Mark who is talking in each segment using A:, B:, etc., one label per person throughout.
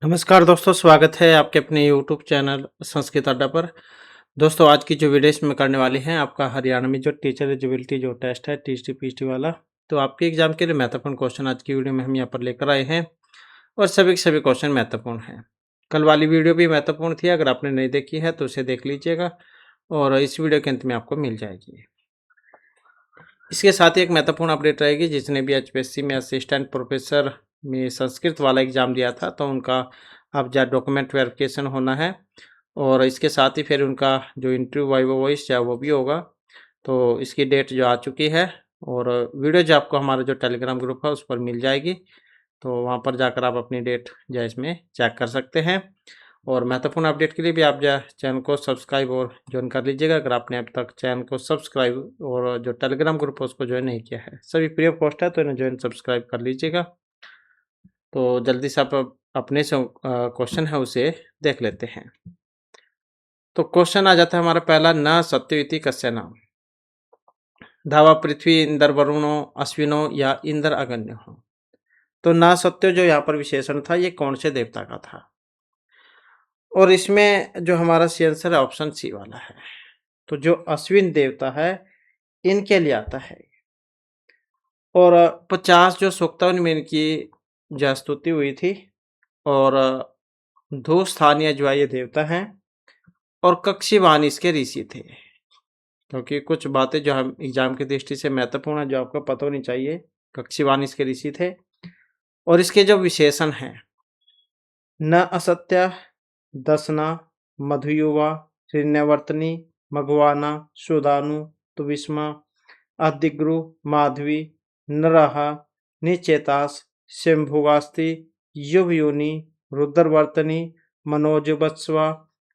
A: नमस्कार दोस्तों, स्वागत है आपके अपने यूट्यूब चैनल संस्कृत अड्डा पर। दोस्तों, आज की जो वीडियो इसमें करने वाली हैं आपका हरियाणा में जो टीचर एलिजिबिलिटी जो टेस्ट है टीएसटी पीएचडी वाला, तो आपके एग्जाम के लिए महत्वपूर्ण क्वेश्चन आज की वीडियो में हम यहाँ पर लेकर आए हैं और सभी के सभी क्वेश्चन महत्वपूर्ण हैं। कल वाली वीडियो भी महत्वपूर्ण थी, अगर आपने नहीं देखी है तो उसे देख लीजिएगा और इस वीडियो के अंत में आपको मिल जाएगी। इसके साथ ही एक महत्वपूर्ण अपडेट रहेगी, जिसने भी एचपीएससी में असिस्टेंट प्रोफेसर में संस्कृत वाला एग्ज़ाम दिया था तो उनका अब जा डॉक्यूमेंट वेरिफिकेशन होना है और इसके साथ ही फिर उनका जो इंटरव्यू वाइवा वॉइस चाहे वो भी होगा। तो इसकी डेट जो आ चुकी है और वीडियो जो आपको हमारा जो टेलीग्राम ग्रुप है उस पर मिल जाएगी, तो वहाँ पर जाकर आप अपनी डेट जो है इसमें चेक कर सकते हैं। और महत्वपूर्ण अपडेट के लिए भी आप जो है चैनल को सब्सक्राइब और ज्वाइन कर लीजिएगा, अगर आपने अब तक चैनल को सब्सक्राइब और जो टेलीग्राम ग्रुप है उसको ज्वाइन नहीं किया है। सभी फ्री ऑफ कॉस्ट है, तो इन्हें ज्वाइन सब्सक्राइब कर लीजिएगा। तो जल्दी से आप अपने से क्वेश्चन है उसे देख लेते हैं। तो क्वेश्चन आ जाता है हमारा पहला, न सत्यवती कस्य नाम धावा पृथ्वी इंद्र वरुणो अश्विनो या इंद्र अगन्य हो। तो न सत्य जो यहाँ पर विशेषण था ये कौन से देवता का था, और इसमें जो हमारा सी आंसर है ऑप्शन सी वाला है। तो जो अश्विन देवता है इनके लिए आता है और 50 जो सूक्तों में इनकी जो स्तुति हुई थी और दो स्थानीय जो है ये देवता हैं और कक्षीवान इसके ऋषि थे। क्योंकि कुछ बातें जो हम एग्जाम की दृष्टि से महत्वपूर्ण है जो आपको पता होनी चाहिए। कक्षीवान इसके ऋषि थे और इसके जो विशेषण हैं, न असत्य, दसना, मधुयुवा, हिरण्यवर्तनी, मघवाना, सुदानु, तुविस्मा, अधिग्रु, माधवी, नरहा, निचेतास, शंभुगास्ति, युवयोनि, रुद्रवर्तनी, मनोजवत्सवा,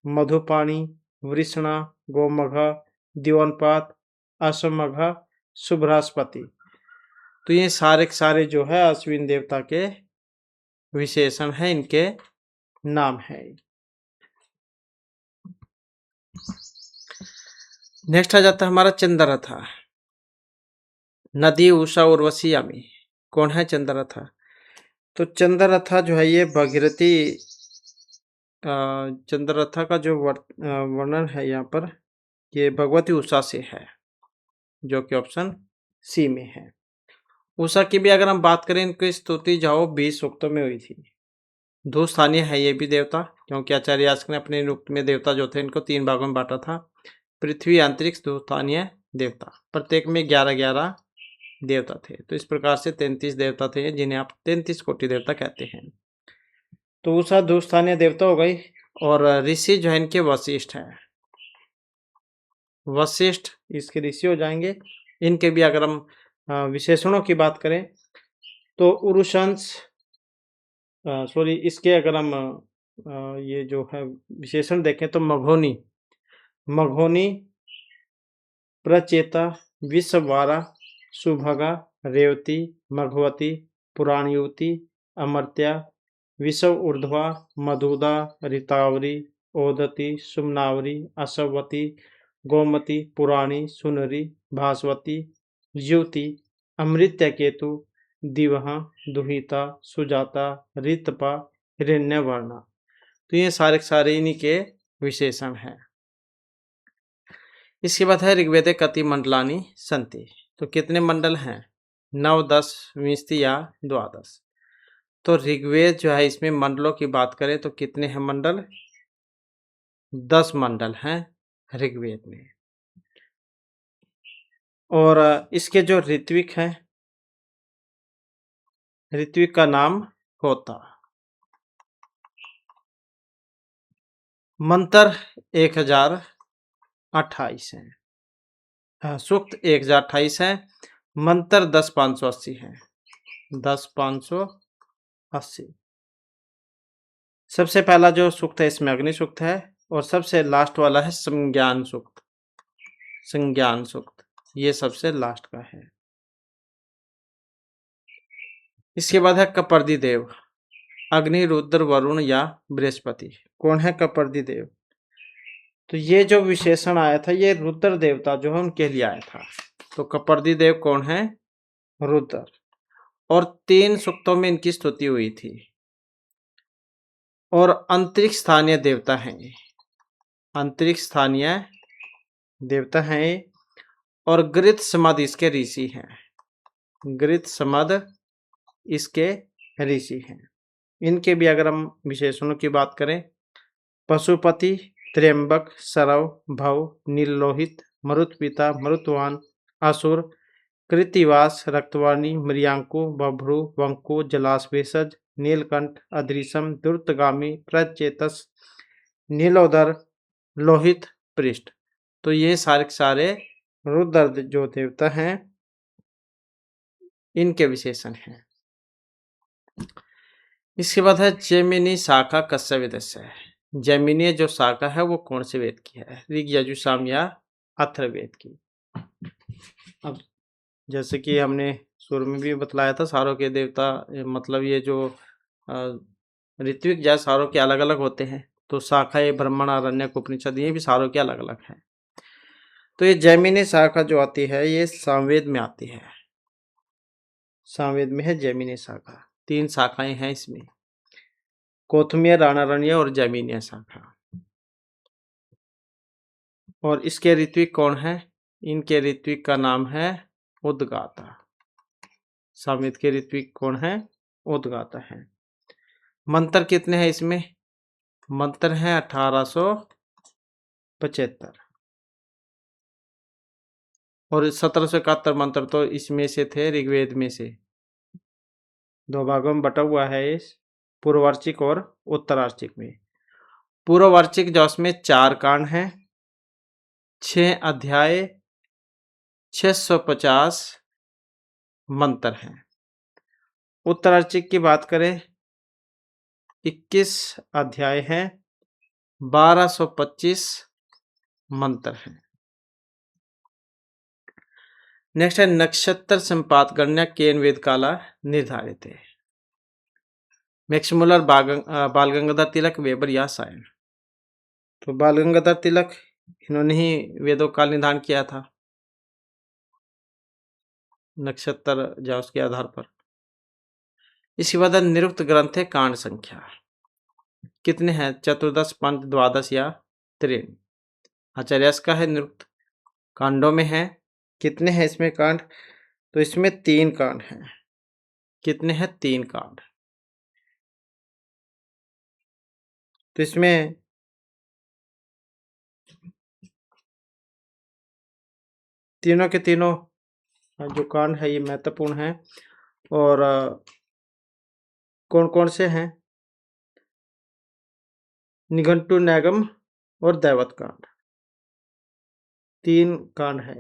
A: मधुपाणी, वृषणा, गोमघा, दिवनपात, असमघा, शुभ्रास्पति। तो ये सारे के सारे जो है अश्विन देवता के विशेषण है, इनके नाम है। नेक्स्ट आ जाता है हमारा चंद्ररथा। नदी उषा उर्वशी यामी, कौन है चंद्ररथा? तो चंद्ररथा जो है ये भगीरथी चंद्ररथा का जो वर्णन है यहाँ पर ये भगवती उषा से है, जो कि ऑप्शन सी में है। उषा की भी अगर हम बात करें, इनकी स्तुति जाओ 20 सूक्तों में हुई थी। दो स्थानीय है ये भी देवता, क्योंकि आचार्य यास्क ने अपने निरुक्त में देवता जो थे इनको 3 भागों में बांटा था। पृथ्वी, अंतरिक्ष, दो स्थानीय देवता, प्रत्येक में 11-11 देवता थे। तो इस प्रकार से 33 देवता थे, जिन्हें आप 33 कोटि देवता कहते हैं। तो उषा दो स्थानीय देवता हो गई और ऋषि जो है इनके वशिष्ठ हैं। वशिष्ठ इसके ऋषि हो जाएंगे। इनके भी अगर हम विशेषणों की बात करें तो उरुशंस सॉरी इसके अगर हम ये जो है विशेषण देखें तो मघोनी, मघोनी, प्रचेता, विश्ववारा, सुभगा, रेवती, मघवती, पुराणयुवती, अमर्त्या, विषव ऊर्ध्वा, मधुदा, ऋतावरी, ओदती, सुमनावरी, असवती, गोमती, पुराणी, सुनरी, भास्वती, युवती, अमृत्य केतु, दिवहा, दुहिता, सुजाता, ऋतपा, हिरण्यवर्णा। तो ये सारे सारे इन्हीं के विशेषण हैं। इसके बाद है ऋग्वेदे कति मंडलानि सन्ति। तो कितने मंडल हैं? 9, 10, 20 या द्वादश। तो ऋग्वेद जो है इसमें मंडलों की बात करें तो कितने हैं मंडल? 10 मंडल हैं ऋग्वेद में। और इसके जो ऋत्विक हैं, ऋत्विक का नाम होता। मंत्र 1028 हैं। सूक्त 1028 है। मंत्र 10,580 है। 10,580। सबसे पहला जो सूक्त है इसमें अग्नि सूक्त है और सबसे लास्ट वाला है संज्ञान सूक्त। संज्ञान सूक्त ये सबसे लास्ट का है। इसके बाद है कपर्दी देव, अग्नि, रुद्र, वरुण या बृहस्पति। कौन है कपर्दी देव? तो ये जो विशेषण आया था ये रुद्र देवता जो है उनके लिए आया था। तो कपर्दी देव कौन है? रुद्र। और 3 सूक्तों में इनकी स्तुति हुई थी। और अंतरिक्ष स्थानीय देवता हैं। अंतरिक्ष स्थानीय देवता हैं और गृत समाधि इसके ऋषि हैं। गृत समाध इसके ऋषि हैं। इनके भी अगर हम विशेषणों की बात करें, पशुपति, त्र्यंबक, सरव, भव, नीललोहित, मरुत्पिता, मरुतवान, असुर, कृतिवास, रक्तवाणी, मृयांकु, बभ्रु, वंकु, जलाश भेषज, नीलकंठ, अदृशम, दुर्तगामी, प्रचेतस, नीलोदर, लोहित, पृष्ठ। तो ये सारे सारे रुद्र जो देवता हैं इनके विशेषण हैं। इसके बाद है जैमिनी शाखा कस्य वेदस्य है। जैमिनी जो शाखा है वो कौन से वेद की है? ऋग, यजुर, साम या अथर्ववेद की। अब जैसे कि हमने शुरू में भी बतलाया था, सारों के देवता मतलब ये जो ऋत्विक या सारों के अलग अलग होते हैं, तो शाखा ये ब्राह्मण, आरण्यक, उपनिषद ये भी सारों के अलग अलग हैं। तो ये जैमिनी शाखा जो आती है ये सामवेद में आती है। सामवेद में है जैमिनी शाखा। 3 शाखाएं हैं इसमें, कौथुमीय, राणारण्य और जैमिनीय शाखा। और इसके ऋत्विक कौन है? इनके ऋत्विक का नाम है उद्गाता। सामवेद के ऋत्विक कौन है? उद्गाता है। मंत्र कितने हैं इसमें? मंत्र हैं 1875 और 1771 मंत्र तो इसमें से थे, ऋग्वेद में से। 2 भागों में बटा हुआ है इस पूर्ववार्चिक और उत्तरार्चिक में। पूर्ववार्चिक जो उसमें 4 कांड हैं, 6 अध्याय, 650 मंत्र हैं। उत्तरार्चिक की बात करें, 21 अध्याय हैं, 1225 मंत्र हैं। नेक्स्ट है नक्षत्र संपात गणना केन वेद काला निर्धारित है। मैक्समुलर, बाल गंगाधर तिलक, वेबर या सायन। तो बाल गंगाधर तिलक इन्होंने ही वेदों का निर्धारण किया था नक्षत्र जाओस के आधार पर। इसके बाद निरुक्त ग्रंथ है कांड संख्या कितने हैं? चतुर्दश, पंच, द्वादश या त्रिन। आचार्यस का है निरुक्त कांडों में है। कितने हैं इसमें कांड? तो इसमें 3 कांड हैं। कितने हैं? 3 कांड। तो इसमें तीनों के तीनों जो कांड है ये महत्वपूर्ण है। और कौन कौन से हैं? निघंटु, नैगम और दैवत कांड, 3 कांड है।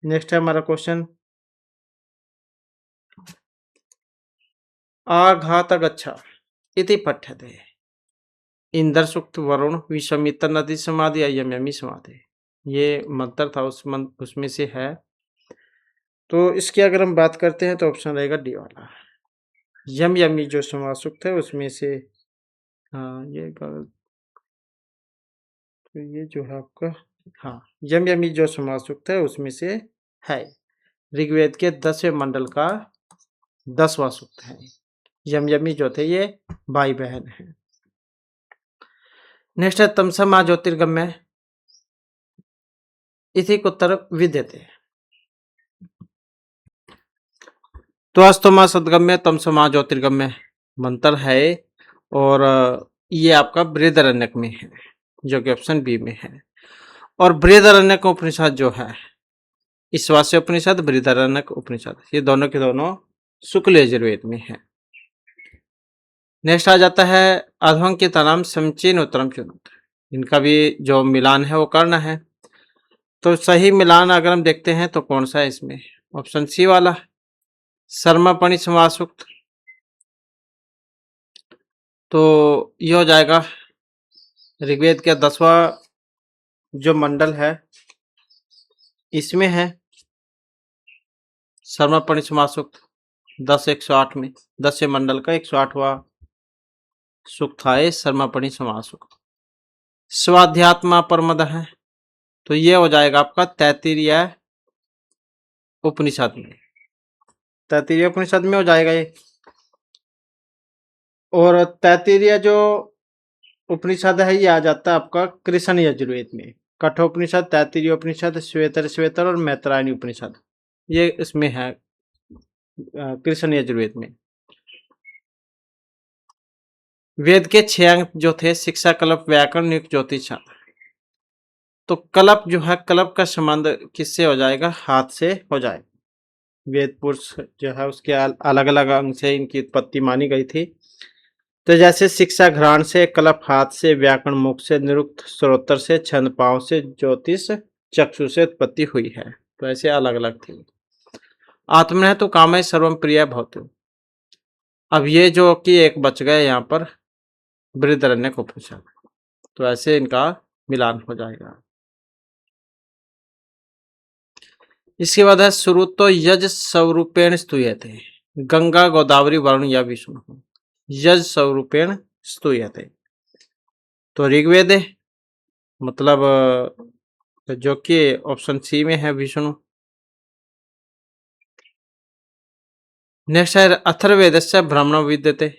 A: नेक्स्ट है हमारा क्वेश्चन, आघातगच्छ इति पठ्यते। इंद्र सूक्त, वरुण, विश्वामित्र नदी समाधि, यम यमी समाधि। ये मंत्र था उसमें से है। तो इसकी अगर हम बात करते हैं तो ऑप्शन रहेगा डी वाला। यम यमी जो समाज सूक्त है उसमें से, हाँ ये जो है आपका, हाँ यम यमी जो समाज सूक्त है उसमें से है। ऋग्वेद के 10वें मंडल का 10वां सूक्त है। यम यमी जो थे ये भाई बहन है। नेक्स्ट है तमसमा ज्योतिर्गम्य इति उत्तर विद्यते। तो अस्तमा सदगम्य तमसमा ज्योतिर्गम्य मंत्र है और ये आपका बृहदारण्यक में है जो कि ऑप्शन बी में है। और बृहदारण्यक उपनिषद जो है, ईशावास्य उपनिषद, बृहदारण्यक उपनिषद, ये दोनों के दोनों शुक्ल यजुर्वेद में है। नेक्स्ट आ जाता है अध्वं के तनाम समचीन उत्तरम चुनौत। इनका भी जो मिलान है वो करना है। तो सही मिलान अगर हम देखते हैं तो कौन सा है इसमें? ऑप्शन सी वाला, सर्मापणि समासूक्त। तो ये हो जाएगा ऋग्वेद का 10वां जो मंडल है इसमें है सर्मापणि समासूक्त। 10-108 में 10वें मंडल का 108वां सूक्त है सर्मापणि समासूक्त। स्वाध्यात्मा परमद है, तो ये हो जाएगा आपका 33 उपनिषद में। तैत्तिरीय उपनिषद में हो जाएगा ये। और तैत्तिरीय जो उपनिषद है ये आ जाता है आपका कृष्ण यजुर्वेद में। कठोपनिषद, तैत्तिरीय उपनिषद, श्वेतर और मैत्रायणी उपनिषद ये इसमें है कृष्ण यजुर्वेद में। वेद के 6 अंग जो थे शिक्षा, कल्प, व्याकरण, युक्त, ज्योतिष। तो कल्प जो है, कल्प का संबंध किससे हो जाएगा? हाथ से हो जाएगा। वेद पुरुष जो है उसके अलग अलग अंग से इनकी उत्पत्ति मानी गई थी। तो जैसे शिक्षा घ्राण से, कल्प हाथ से, व्याकरण मुख से, निरुक्त श्रोत्र से, छंद पांव से, ज्योतिष चक्षु से उत्पत्ति हुई है। तो ऐसे अलग अलग थी। आत्मनः तो कामय सर्वम प्रिय भवतु। अब ये जो कि एक बच गए यहाँ पर बृहदारण्यक उपनिषद, तो ऐसे इनका मिलान हो जाएगा। इसके बाद है श्रुतो यज स्वरूपेण स्तूयते, गंगा गोदावरी वरुण या विष्णु। यज स्वरूपेण स्तूयते तो ऋग्वेद है, मतलब जो कि ऑप्शन सी में है विष्णु। नेक्स्ट है अथर्ववेदस्य ब्राह्मण विद्यते,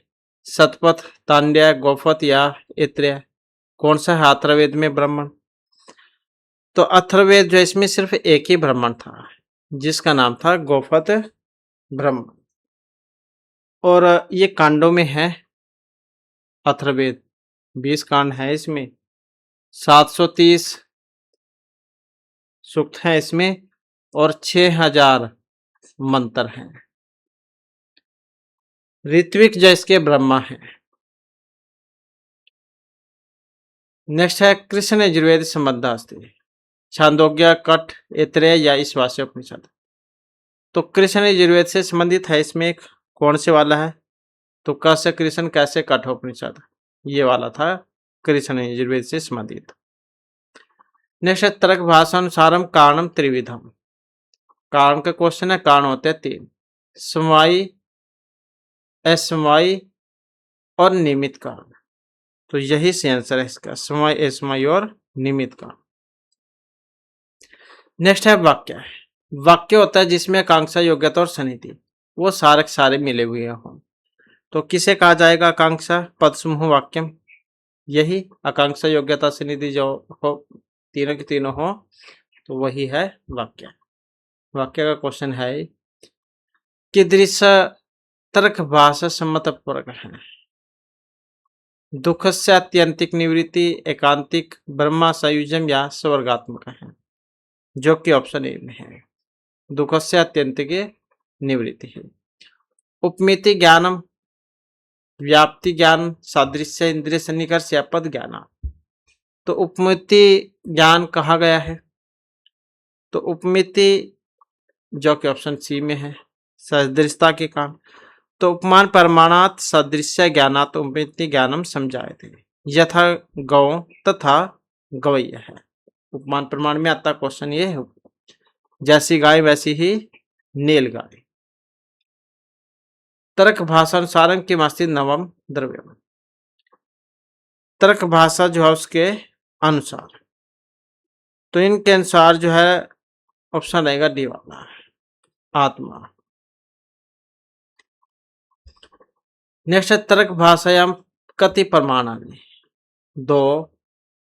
A: शतपथ, तांड्या, गोफत या ऐत्रेय। कौन सा है अथर्ववेद में ब्राह्मण? तो अथर्ववेद जो इसमें सिर्फ एक ही ब्राह्मण था जिसका नाम था गोफत ब्राह्मण। और ये कांडों में है अथर्ववेद, 20 कांड है इसमें, 730 सूक्त हैं इसमें और 6000 मंत्र हैं। ऋत्विक जो इसके ब्रह्मा हैं। नेक्स्ट है कृष्ण यजुर्वेद संबंधास्ति, छांदोग्य, कठ, ऐत्रेय या ईशावास्य उपनिषद। तो कृष्ण यजुर्वेद से संबंधित है इसमें एक, कौन से वाला है? तो कस्य कृष्ण कैसे कठोपनिषद, ये वाला था कृष्ण यजुर्वेद से संबंधित। नेक्स्ट है तर्क भाषानुसारम कारणम त्रिविधम। कारण का क्वेश्चन है, कारण होते हैं 3, समवायी, असमवायी और निमित्त कारण। तो यही से आंसर है इसका, समवायी, असमवायी और निमित्त कारण। नेक्स्ट है वाक्य। वाक्य होता है जिसमें आकांक्षा, योग्यता और सनिधि वो सारे सारे मिले हुए हों। तो किसे कहा जाएगा आकांक्षा? पद समूह वाक्यम। यही आकांक्षा, योग्यता, सनिधि जो हो, तीनों के तीनों हो तो वही है वाक्य। वाक्य का क्वेश्चन है कि दृश्य तर्क भाषा सम्मत पूर्वक है। दुख से अत्यंतिक निवृत्ति, एकांतिक, ब्रह्मा संयुजम या स्वर्गात्मक है, जो कि ऑप्शन ए में है। दुख से अत्यंतिक निवृत्ति है। उपमिति ज्ञानम, व्याप्ति ज्ञान, सादृश्य, इंद्रिय सन्निकर्ष या पद ज्ञान। तो उपमिति ज्ञान कहा गया है, तो उपमिति जो कि ऑप्शन सी में है, सदृशता के कारण। तो उपमान परमाणात सदृश्य ज्ञानात उपमिति ज्ञानम समझाए थे, यथा गौ तथा गवैया है। उपमान प्रमाण में आता क्वेश्चन ये है, जैसी गाय वैसी ही नीलगाय। तर्क भाषानुसारम के मस्तिष्क नवम द्रव्यम। तर्क भाषा जो है उसके अनुसार, तो इनके अनुसार जो है ऑप्शन रहेगा डी वाला, आत्मा। नेक्स्ट है तर्क भाषायाम कति प्रमाणानि, 2,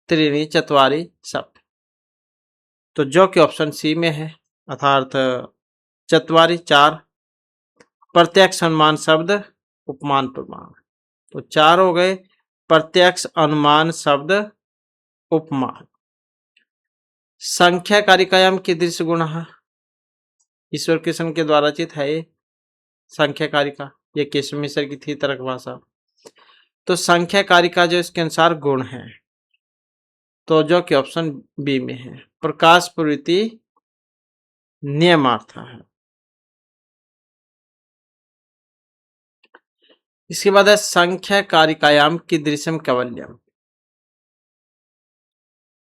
A: 3, 4 शब्द। तो जो कि ऑप्शन सी में है, अर्थात 4, प्रत्यक्ष अनुमान शब्द, उपमान प्रमाण। तो 4 हो गए, प्रत्यक्ष, अनुमान शब्द, उपमान। संख्या कारिकायाम कीदृश गुण, ईश्वर कृष्ण के द्वारा रचित है ये संख्या कारिका, ये केशव मिश्र की थी तर्क भाषा। तो संख्या कारिका जो इसके अनुसार गुण है, तो जो कि ऑप्शन बी में है, प्रकाश प्रवृत्ति नियमार्थ है। इसके बाद है संख्या कारिकायाम की दृश्यम कैवल्यम,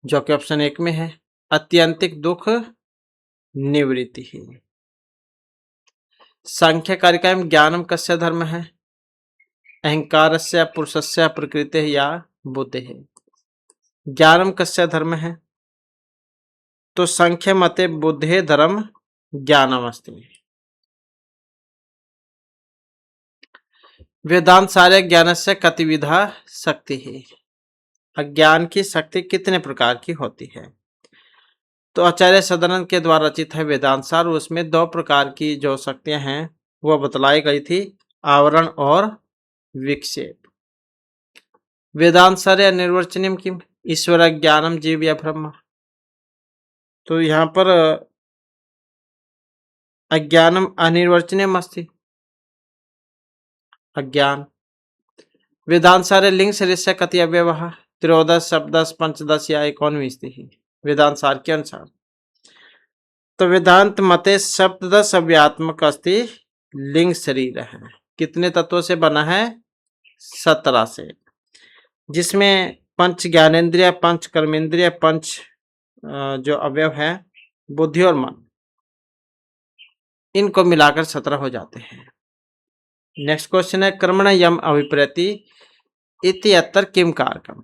A: जो कि ऑप्शन 1 में है, अत्यंतिक दुख निवृत्ति ही। संख्या कारिकायाम ज्ञानम कस्य धर्म है, अहंकारस्य, पुरुषस्य, प्रकृति या बुद्धि है। ज्ञानम कस्य धर्म है, तो संख्या मते बुद्धे धर्म ज्ञानम अस्ति। वेदांत सारे ज्ञान से कतिविधा शक्ति है। अज्ञान की शक्ति कितने प्रकार की होती है? तो आचार्य सदानंद के द्वारा रचित है वेदांत सार, उसमें 2 प्रकार की जो शक्तियां हैं वो बतलाई गई थी, आवरण और विक्षेप। वेदांत सार या निर्वचनीयम किम ईश्वर ज्ञानम जीव या ब्रह्म। तो यहाँ पर अज्ञानम अनिर्वचनीयम अस्ति, अज्ञान। वेदांत सारे लिंग सदस्य कति अव्यवः त्रयोदश सप्तदश पंचदश या एकोनविंशति। वेदांत सार के अनुसार तो वेदांत मते सप्तदश अव्यात्मक अस्ति लिंग शरीर है। कितने तत्वों से बना है? 17 से, जिसमें पंच ज्ञानेन्द्रिय, पंच कर्मेंद्रिय, पंच जो अवयव है बुद्धि और मन, इनको मिलाकर 17 हो जाते हैं। नेक्स्ट क्वेश्चन है कर्मण यम अभिप्रति इत्यत्र किम कारकम।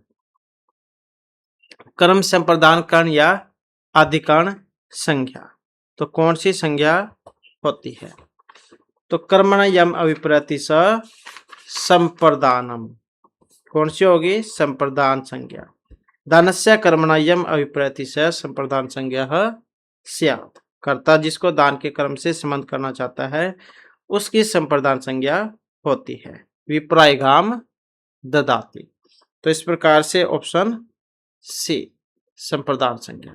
A: कर्म संप्रदान कर्ण या अधिकरण संज्ञा, तो कौन सी संज्ञा होती है? तो कर्मण यम अभिप्रति स संप्रदानम, कौन सी होगी? संप्रदान संज्ञा। दानस्य कर्मण यम अभिप्रति स संप्रदान संज्ञा स्यात्। कर्ता जिसको दान के कर्म से संबंध करना चाहता है उसकी संप्रदान संज्ञा होती है। विप्रायगाम ददाति, तो इस प्रकार से ऑप्शन सी संप्रदान संज्ञा।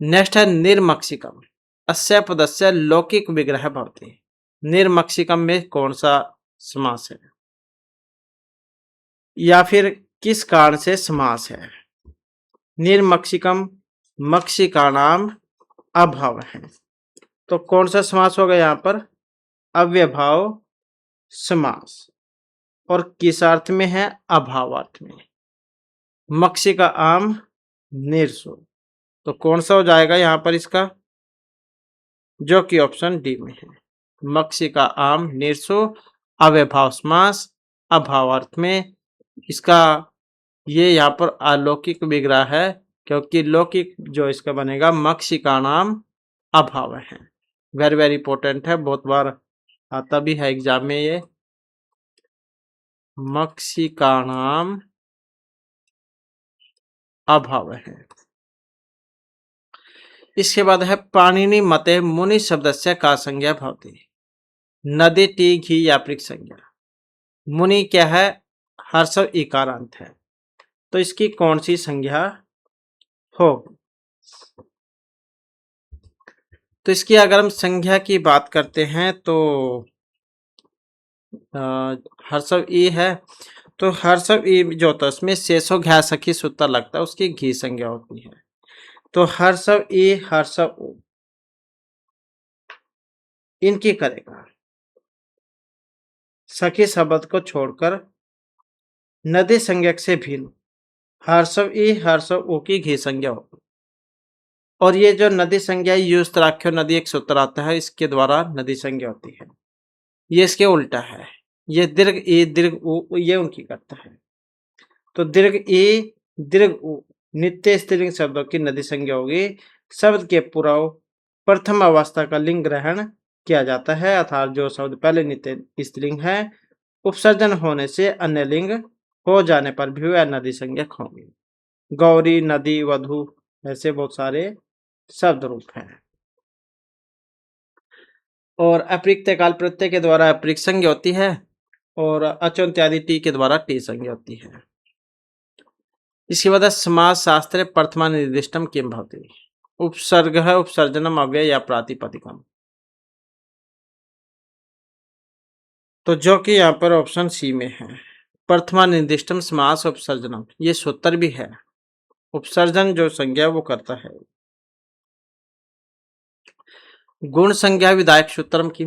A: नेक्स्ट है निर्मक्षिकम अस्य पदस्य लौकिक विग्रह भवति। निर्मक्षिकम में कौन सा समास है या फिर किस कारण से समास है? निर्मक्षिकम मक्षिकाणाम अभाव है, तो कौन सा समास होगा यहाँ पर? अव्यभाव समास। और किस अर्थ में है? अभाव अर्थ में। मक्षिका आम निर्सो, तो कौन सा हो जाएगा यहाँ पर इसका? जो कि ऑप्शन डी में है, मक्षिका आम निर्सो अव्यभाव समास अभाव अर्थ में। इसका ये यहाँ पर अलौकिक विग्रह है, क्योंकि लौकिक जो इसका बनेगा मक्षिका नाम अभाव है। वेरी वेरी इंपॉर्टेंट है, बहुत बार आता भी है एग्जाम में ये। मक्षिका नाम अभाव है। इसके बाद है पाणिनि मते मुनि शब्द से का संज्ञा भवति। नदी टी घी या पृक संज्ञा। मुनि क्या है? हर्षव इकारांत है, तो इसकी कौन सी संज्ञा होगी? तो इसकी अगर हम संज्ञा की बात करते हैं तो हर्षव ई है, तो हर्षव ई जो होता है उसमें शेषो घ्या सखी सूत्र लगता है, उसकी घी संज्ञा होती है। तो हर्षव ई हर्षव उ इनकी करेगा। सखी शब्द को छोड़कर नदी संज्ञक से भिन्न हर्षव ई हर्षव उ की घी संज्ञा होगी। और ये जो नदी संज्ञा युस्तराख्यो नदी एक सूत्र आता है, इसके द्वारा नदी संज्ञा होती है। ये इसके उल्टा है, ये दीर्घ ई दीर्घ उ ये उनकी करता है। तो दीर्घ ई दीर्घ उ नित्य स्त्रीलिंग शब्दों की नदी संज्ञा होगी। शब्द के पूर्व प्रथम अवस्था का लिंग ग्रहण किया जाता है, अर्थात जो शब्द पहले नित्य स्त्रीलिंग है उपसर्जन होने से अन्य लिंग हो जाने पर भी वह नदी संज्ञक होंगे। गौरी, नदी, वधु ऐसे बहुत सारे शब्द रूप हैं। और अप्रिक्त काल प्रत्यय के द्वारा अप्रिक्त संज्ञा होती है और अचो इत्यादि टी के द्वारा टी संज्ञा होती है। इसके बाद समास शास्त्र प्रथमा निर्दिष्टम किम भवति। उपसर्ग है उपसर्जनम अव्यय या प्रातिपदिकम, तो जो कि यहाँ पर ऑप्शन सी में है। प्रथमा निर्दिष्टम समास उपसर्जनम, ये सूत्र भी है, उपसर्जन जो संज्ञा वो करता है। गुण संज्ञा विधायक सूत्रम की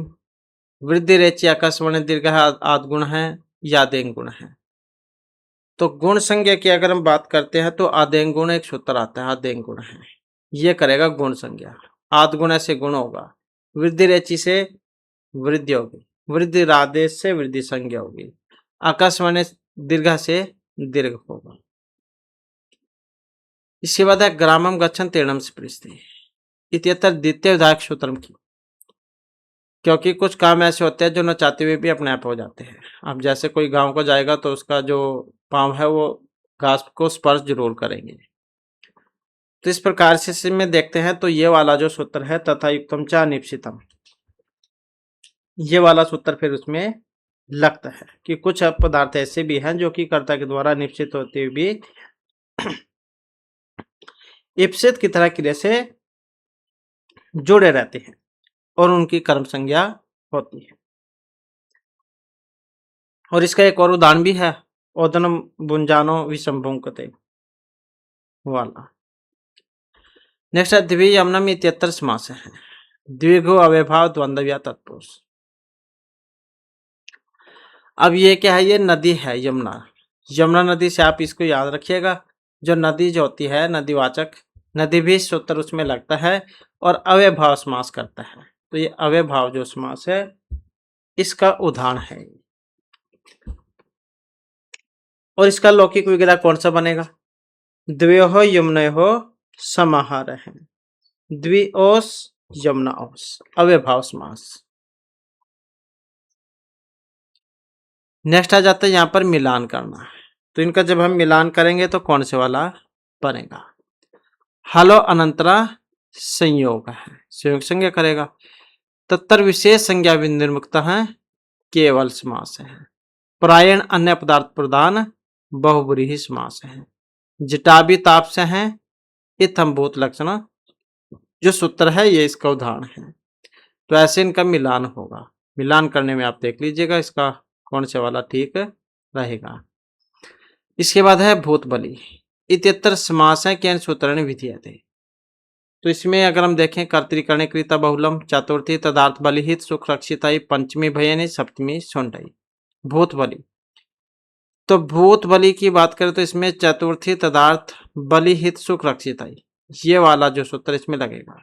A: वृद्धि रेचि आकाशवाणी दीर्घ आद गुण है या आदेंग गुण है। तो गुण संज्ञा की अगर हम बात करते हैं तो आदेंग गुण एक सूत्र आता है, आदेंग गुण है, ये करेगा गुण संज्ञा। आद गुण से गुण होगा, वृद्धि रेचि से वृद्धि होगी, वृद्धि रादेश से वृद्धि संज्ञा होगी, आकाशवाणी दीर्घ से दीर्घ होगा। इसके बाद है ग्रामम गच्छन तीर्णम से पृष्ठे इत्यत्र द्वितीय विधायक सूत्रम की, क्योंकि कुछ काम ऐसे होते हैं जो न चाहते हुए भी अपने आप हो जाते हैं। अब जैसे कोई गांव को जाएगा तो उसका जो पाँव है वो घास को स्पर्श जरूर करेंगे। तो इस प्रकार से इसमें देखते हैं तो ये वाला जो सूत्र है तथा युक्तम च अनिप्सितम, ये वाला सूत्र फिर उसमें लगता है कि कुछ पदार्थ ऐसे भी हैं जो कि कर्ता के द्वारा निश्चित होते हुए भी इप्सित की तरह क्रिया से जुड़े रहते हैं और उनकी कर्म संज्ञा होती है। और इसका एक और उदाहरण भी है, ओदनम बुंजानो विषमभुंकते वाला। नेक्स्ट है द्वि यमनम इत्यत्र समास है, द्विगु अव्यभाव द्वंद्व या तत्पुरुष। अब ये क्या है, ये नदी है यमुना। यमुना नदी से आप इसको याद रखिएगा, जो नदी जो होती है नदीवाचक, नदी भी सूत्र उसमें लगता है और अव्यभाव समास करता है। तो ये अव्यभाव जो समास है इसका उदाहरण है। और इसका लौकिक विग्रह कौन सा बनेगा, द्वयोः यमुनयोः समाहारः, द्विओस यमुनाओस, अव्यभाव समास। नेक्स्ट आ जाता है यहाँ पर मिलान करना। तो इनका जब हम मिलान करेंगे तो कौन से वाला बनेगा, हलो अनंतरा संयोग है, संयोग संज्ञा करेगा। तत्तर विशेष संज्ञा विनिर्मुक्त है, केवल समास है। प्रायण अन्य पदार्थ प्रदान बहुब्रीहि समास है। जटाभी ताप से है, इत्थम भूत लक्षण जो सूत्र है ये इसका उदाहरण है। तो ऐसे इनका मिलान होगा। मिलान करने में आप देख लीजिएगा इसका कौन से वाला ठीक रहेगा। इसके बाद है भूत बलि इत्यत्र समास है, केन सूत्रेण विधीयते। तो इसमें अगर हम देखें कर्तृकरणे कृता बहुलम, चतुर्थी तदार्थ बलिहित सुख रक्षिताई, पंचमी भयनी, सप्तमी सुंडई। भूत बलि, तो भूत बलि की बात करें तो इसमें चतुर्थी तदार्थ बलिहित सुख रक्षिताई, ये वाला जो सूत्र इसमें लगेगा।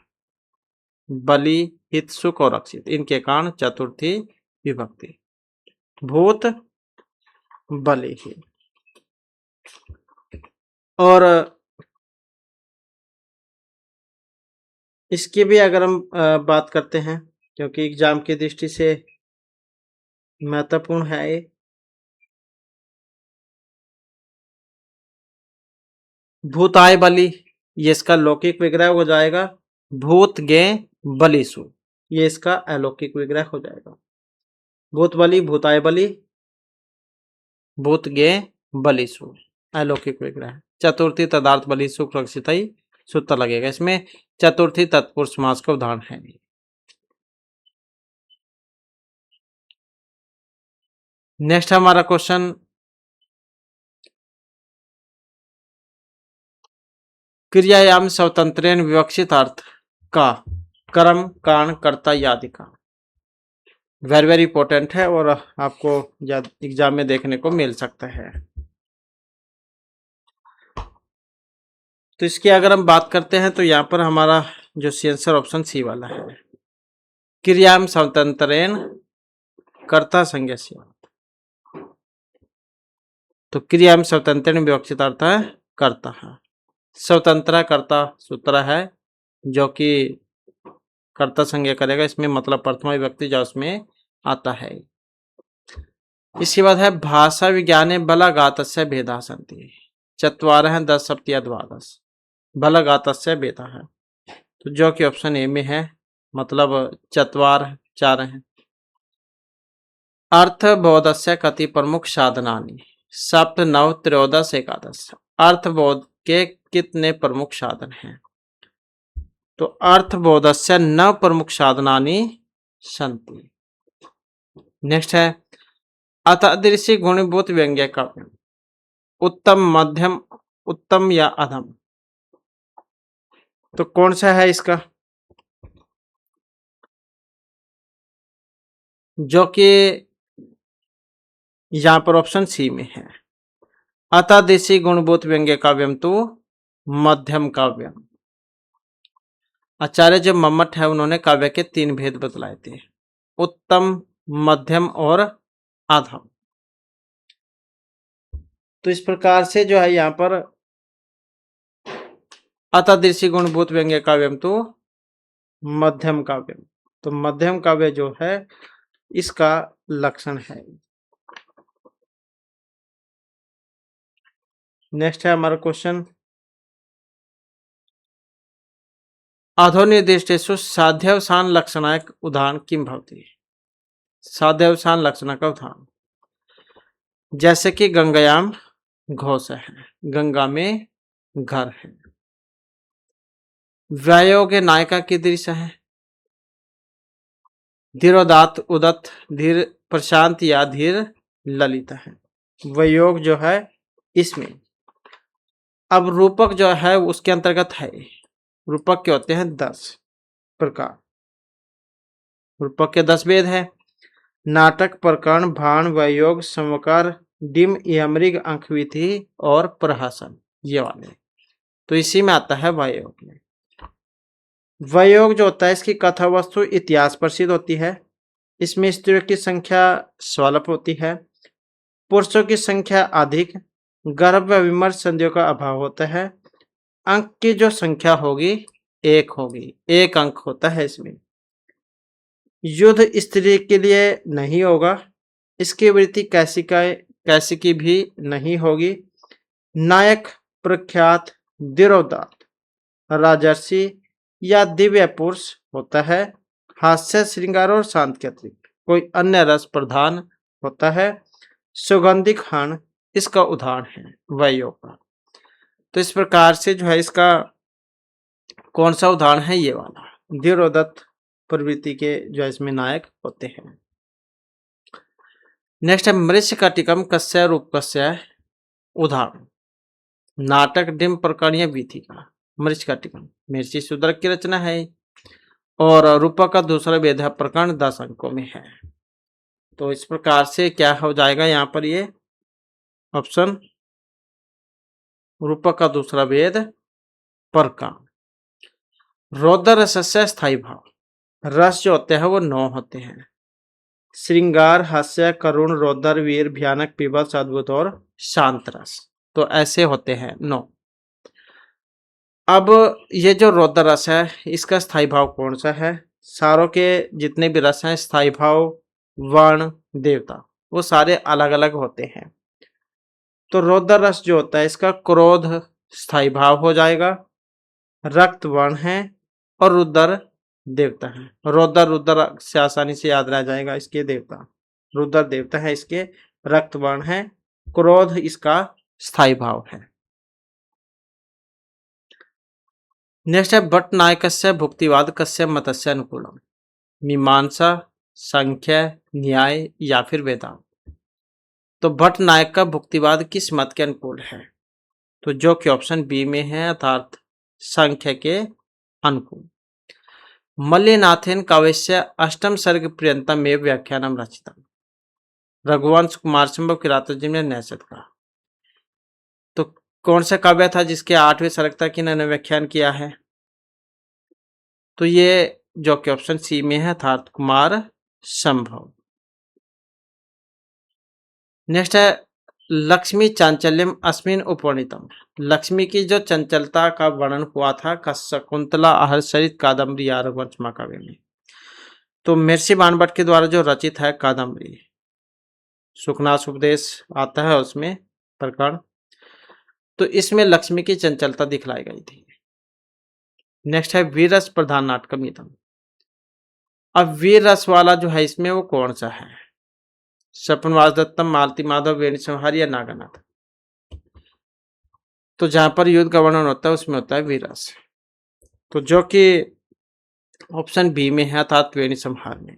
A: बलि हित सुख और रक्षित, इनके कारण चतुर्थी विभक्ति भूत बलि ही। और इसकी भी अगर हम बात करते हैं, क्योंकि एग्जाम की दृष्टि से महत्वपूर्ण है ये। भूताय बलि, ये इसका लौकिक विग्रह हो जाएगा। भूत गे बलिसु, ये इसका अलौकिक विग्रह हो जाएगा। भूत बलि, भूताय बलि, भूत गे बलिसु, अलौकिक विग्रह। चतुर्थी तदार्थ बलि सुख रक्षिताई सूत्र लगेगा। इसमें चतुर्थी तत्पुरुष समास का उदाहरण है। नेक्स्ट हमारा क्वेश्चन, क्रियायाम स्वतंत्रेण विवक्षित अर्थ का कर्म कारण कर्ता यादि का। वेरी वेरी इंपॉर्टेंट है और आपको एग्जाम में देखने को मिल सकता है। तो इसकी अगर हम बात करते हैं तो यहाँ पर हमारा जो आंसर ऑप्शन सी वाला है, क्रियाम स्वतंत्रेण कर्ता संज्ञा से। तो क्रियाम स्वतंत्रेण विवक्षित अर्थ है कर्ता है। स्वतंत्र कर्ता सूत्र है जो कि कर्ता संज्ञा करेगा। इसमें मतलब प्रथमा विभक्ति जो उसमें आता है। इसके बाद है भाषा विज्ञाने बलघातस्य भेदा सन्ति, चत्वारः 10 सप्तया द्वादश, बलघातस्य भेदा है। तो जो कि ऑप्शन ए में है, मतलब चत्वार 4 हैं। अर्थबोधस्य कति प्रमुख साधनानि, सप्त नव त्रयोदश एकादश। अर्थबोध के कितने प्रमुख साधन हैं, तो अर्थबोधस्य 9 प्रमुख साधनानि सन्ति। नेक्स्ट है अतादृशी गुणभूत व्यंग्य का उत्तम मध्यम उत्तम या अधम, तो कौन सा है इसका, जो कि यहां पर ऑप्शन सी में है। अतादृशी गुणभूत व्यंग्य काव्यम तो मध्यम काव्यम। आचार्य जो मम्मट है उन्होंने काव्य के 3 भेद बतलाए थे, उत्तम, मध्यम और अधम। तो इस प्रकार से जो है यहाँ पर अतादृशी गुणभूत व्यंग्य काव्यम तो मध्यम काव्यम, तो मध्यम काव्य जो है इसका लक्षण है। नेक्स्ट है हमारा क्वेश्चन, अधोनिर्दिष्टेषु साध्यवसान लक्षणाक उदाहरण किम भवति। साध्यवसान लक्षण का उदाहरण जैसे कि गंगायाम घोष है, गंगा में घर है। व्यायोगे नायिका की दृश्य है, धीरोदात उदत धीर प्रशांत या धीर ललित है। वयोग जो है इसमें अब रूपक जो है उसके अंतर्गत है। रूपक के होते हैं 10 प्रकार। रूपक के 10 भेद है, नाटक, प्रकरण, भाण, वयोग, समकार, डिम, यमृग, अंकविधि और प्रहसन, ये वाले। तो इसी में आता है वयोग में। वयोग जो होता है इसकी कथा वस्तु इतिहास प्रसिद्ध होती है। इसमें स्त्रियों की संख्या स्वल्प होती है, पुरुषों की संख्या अधिक, गर्भ व विमर्श संधियों का अभाव होता है। अंक की जो संख्या होगी 1 होगी, 1 अंक होता है इसमें। युद्ध स्त्री के लिए नहीं होगा, इसकी वृत्ति कैसी की भी नहीं होगी। नायक प्रख्यात, दिरोदात, राजर्षि या दिव्य पुरुष होता है। हास्य, श्रृंगार और शांत के अतिरिक्त कोई अन्य रस प्रधान होता है। सुगंधिक हण इसका उदाहरण है वयोग का। तो इस प्रकार से जो है इसका कौन सा उदाहरण है, ये वाला धीरोदत्त प्रवृत्ति के जो है इसमें नायक होते हैं। नेक्स्ट है मृच्छकटिकम कस्य रूपकस्य उदाहरण। नाटक, डिम्ब, प्रकरण या वीथी का। मृच्छकटिकम मिर्ची सुदर्क की रचना है और रूपक का दूसरा भेद है प्रकरण 10 अंकों में है। तो इस प्रकार से क्या हो जाएगा यहाँ पर, ये ऑप्शन रूपक का दूसरा भेद प्रकरण। रौद्र रसस्य स्थायी भाव, रस जो होते हैं वो 9 होते हैं। श्रृंगार, हास्य, करुण, रौद्र, वीर, भयानक, पीबस, अद्भुत और शांत रस, तो ऐसे होते हैं 9। अब ये जो रौद्र रस है इसका स्थायी भाव कौन सा है। सारों के जितने भी रस हैं स्थायी भाव, वर्ण, देवता वो सारे अलग अलग होते हैं। तो रौद्र रस जो होता है इसका क्रोध स्थायी भाव हो जाएगा, रक्त वर्ण है और रुद्र देवता है। रुद्र से आसानी से याद रह जाएगा, इसके देवता रुद्र देवता है, इसके रक्त वर्ण है, क्रोध इसका स्थायी भाव है। नेक्स्ट है भट्ट नायकस्य भुक्तिवाद कस्य मतस्य अनुकूलम। मीमांसा, संख्या, न्याय या फिर वेदांत। तो भट्ट नायक का भुक्तिवाद किस मत के अनुकूल है, तो जो कि ऑप्शन बी में है अर्थात संख्या के अनुकूल। मल्लिनाथेन काव्यस्य अष्टम सर्ग पर्यंतम में व्याख्यानम रचितम। रघुवंश कुमार संभव किरातोजी ने नैषध का। तो कौन सा काव्य था जिसके 8वें सर्ग तक इन्होंने व्याख्यान किया है, तो ये जो कि ऑप्शन सी में है अर्थात कुमार संभव। नेक्स्ट है लक्ष्मी चांचल्यम अस्मिन उपवर्णितम। लक्ष्मी की जो चंचलता का वर्णन हुआ था शकुंतला, हर्षचरित, कादम्बरी या रघुवंश महाकाव्य में। तो महर्षि बाणभट्ट के द्वारा जो रचित है कादम्बरी, सुखनाश उपदेश आता है उसमें प्रकरण, तो इसमें लक्ष्मी की चंचलता दिखलाई गई थी। नेक्स्ट है वीर रस प्रधान नाटकम इदम। अब वीर रस वाला जो है इसमें वो कौन सा है, सपनवास दत्तम, मालती माधव, वेणु संहार या नागानाथ। तो जहां पर युद्ध का वर्णन होता है उसमें होता है वीर रस, तो जो कि ऑप्शन बी में है अर्थात वेणु संहार में।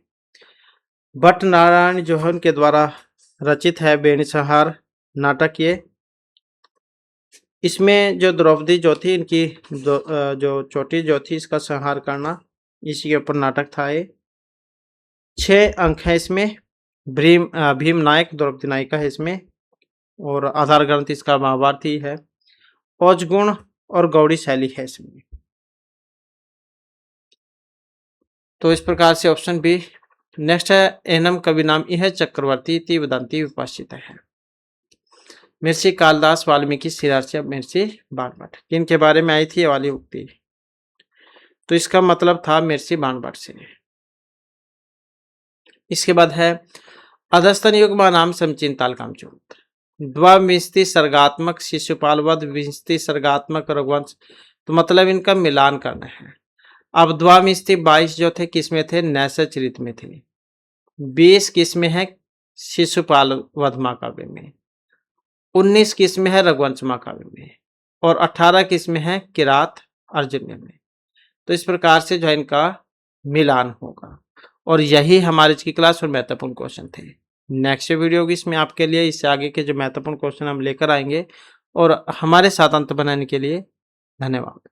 A: भट्ट नारायण जो है उनके द्वारा रचित है वेणु संहार नाटक। ये इसमें जो द्रौपदी जो थी इनकी जो चोटी जो थी इसका संहार करना, इसी के ऊपर नाटक था ये। 6 अंक है इसमें। भीम नायक द्रौपदी नायिका है इसमें और आधार ग्रंथ इसका महाभारत ही है। औजगुण और गौड़ी शैली है इसमें। तो इस प्रकार से ऑप्शन बी। नेक्स्ट है एनम कवि नाम यह चक्रवर्ती ती वदंती विपाशित है। महर्षि कालिदास, वाल्मीकि, श्रीहर्षि, महर्षि बाणभट्ट, किनके बारे में आई थी ये वाली उक्ति, तो इसका मतलब था महर्षि बाणभट्ट से। इसके बाद है अधस्तन युग्म नाम समचीन ताल कामचूत, द्वाविंशति सर्गात्मक शिशुपाल वध विंशति सर्गात्मक रघुवंश, तो मतलब इनका मिलान करना है। अब द्वाविंशति 22 जो थे किसमें थे, नैसर चरित में थे, 20 किसमें है, शिशुपाल वध महाकाव्य में, 19 किसमें है, रघुवंश महाकाव्य में, और 18 किसमें है, किरात अर्जुन्य में। तो इस प्रकार से जो है इनका मिलान होगा, और यही हमारी आज की क्लास और महत्वपूर्ण क्वेश्चन थे। नेक्स्ट वीडियो होगी इसमें आपके लिए इससे आगे के जो महत्वपूर्ण क्वेश्चन हम लेकर आएंगे, और हमारे साथ अंत बनाने के लिए धन्यवाद।